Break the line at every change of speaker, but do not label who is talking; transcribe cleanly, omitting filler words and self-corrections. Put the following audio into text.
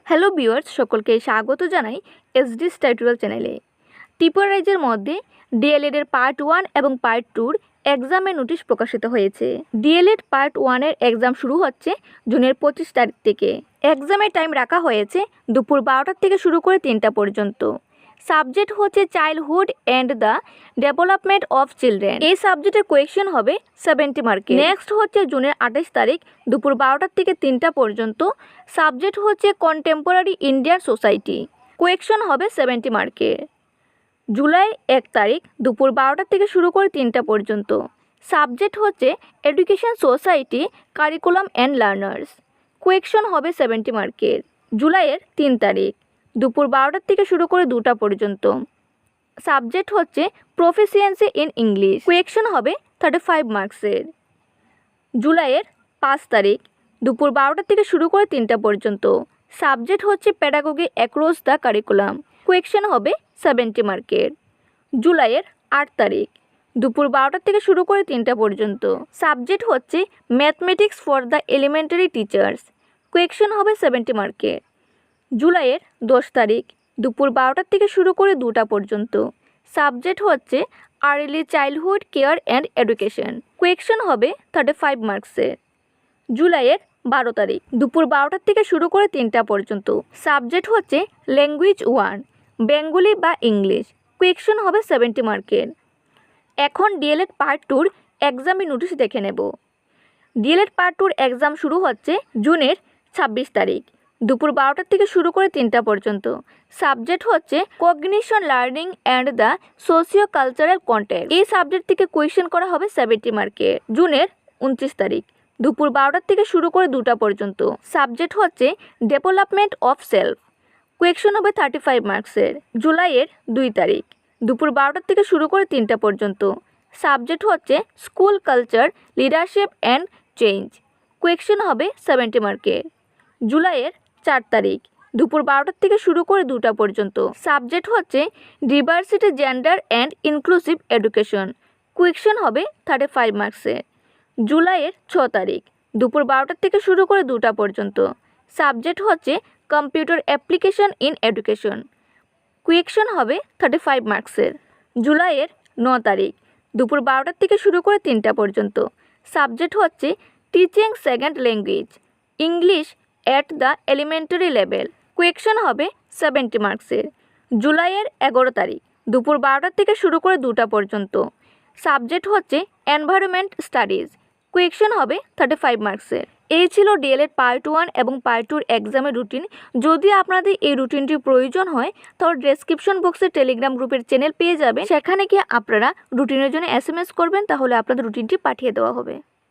Hello viewers, সকলকে স্বাগত জানাই এসডি টিউটোরিয়াল চ্যানেলে। ত্রিপুরা রাজ্যের মধ্যে ডিএলএড এর পার্ট 1 এবং পার্ট 2 এক্সামের নোটিশ প্রকাশিত হয়েছে। ডিএলএড পার্ট 1 এর এক্সাম শুরু হচ্ছে জুনের 25 তারিখ থেকে। এক্সামের টাইম রাখা হয়েছে দুপুর 12টা থেকে শুরু করে 3টা পর্যন্ত। সাবজেক্ট হচ্ছে childhood and the development of children. এই সাবজেক্টের কোয়েশ্চেন হবে 70 মার্কের। নেক্সট হচ্ছে জুনের 28 তারিখ দুপুর 12টা থেকে 3টা পর্যন্ত। সাবজেক্ট হচ্ছে কন্টেম্পোরারি ইন্ডিয়ান সোসাইটি। কোয়েশ্চেন হবে 70 মার্কের। জুলাই 1 তারিখ দুপুর 12টা থেকে শুরু করে 3টা পর্যন্ত। সাবজেক্ট হচ্ছে education society curriculum and learners. Question হবে 70 মার্কের। জুলাইয়ের 3 তারিখ দুপুর 12টা থেকে শুরু করে 2টা পর্যন্ত। সাবজেক্ট হচ্ছে প্রফিসিয়েন্সি ইন ইংলিশ। কোয়েশ্চেন হবে 35 মার্কসের। জুলাইয়ের 5 তারিখ দুপুর 12টা থেকে শুরু করে 3টা পর্যন্ত। সাবজেক্ট হচ্ছে pedagogy across the curriculum. Question হবে 70 মার্কের। জুলাইয়ের 8 তারিখ দুপুর 12টা থেকে শুরু করে 3টা পর্যন্ত। সাবজেক্ট হচ্ছে mathematics for the elementary teachers. Question হবে 70 মার্কের। জুলাইয়ের 10 তারিখ দুপুর 12টা থেকে শুরু করে 2টা পর্যন্ত। সাবজেক্ট হচ্ছে early childhood care and education. Question হবে 35 মার্কসের। জুলাইয়ের 12 তারিখ দুপুর 12টা থেকে শুরু করে 3টা পর্যন্ত। সাবজেক্ট হচ্ছে ল্যাঙ্গুয়েজ 1 বেঙ্গলি বা ইংলিশ। কোয়েশ্চেন হবে 70 মার্কের। এখন ডিএলএড পার্ট 2 এক্সামের নোটিশ দেখে নেব। ডিএলএড পার্ট 2 এক্সাম শুরু হচ্ছে জুনের 26 তারিখ দুপুর 12টা থেকে শুরু করে 3টা পর্যন্ত। সাবজেক্ট হচ্ছে cognition learning and the socio cultural context. এই সাবজেক্ট থেকে কোয়েশ্চেন করা হবে 70 মার্কের। জুনের 29 তারিখ দুপুর 12টা থেকে শুরু করে 2টা পর্যন্ত। সাবজেক্ট হচ্ছে ডেভেলপমেন্ট অফ সেলফ। কোয়েশ্চেন হবে 35 মার্কসের। জুলাইয়ের 2 তারিখ দুপুর 12টা থেকে শুরু করে 3টা পর্যন্ত। সাবজেক্ট হচ্ছে school culture leadership and change. Question হবে 70 মার্কের। জুলাইয়ের 4 তারিখ দুপুর 12টা থেকে শুরু করে 2টা পর্যন্ত। সাবজেক্ট হচ্ছে ডিভার্সিটি gender and inclusive education. Question হবে 35 মার্কসের। জুলাইয়ের 6 তারিখ দুপুর 12টা থেকে শুরু করে 2টা পর্যন্ত। সাবজেক্ট হচ্ছে computer application in education. Question হবে 35 মার্কসের। জুলাইয়ের 9 তারিখ দুপুর 12টা থেকে শুরু করে 3টা পর্যন্ত। সাবজেক্ট হচ্ছে teaching second language English at the elementary level. Question হবে 70 মার্কসের। জুলাইয়ের 11 তারিখ দুপুর 12টা থেকে শুরু করে 2টা পর্যন্ত। সাবজেক্ট হচ্ছে এনভায়রনমেন্ট স্টাডিজ। কোয়েশ্চেন হবে 35 মার্কসের। এই ছিল ডিএলএড পার্ট 1 এবং পার্ট 2 এক্সামের রুটিন। যদি আপনাদের এই রুটিনটির প্রয়োজন হয় তাহলে ডেসক্রিপশন বক্সে টেলিগ্রাম গ্রুপের চ্যানেল পেয়ে যাবেন। সেখানে গিয়ে আপনারা রুটিনের জন্য SMS করবেন, তাহলে আপনাদের রুটিনটি পাঠিয়ে দেওয়া হবে।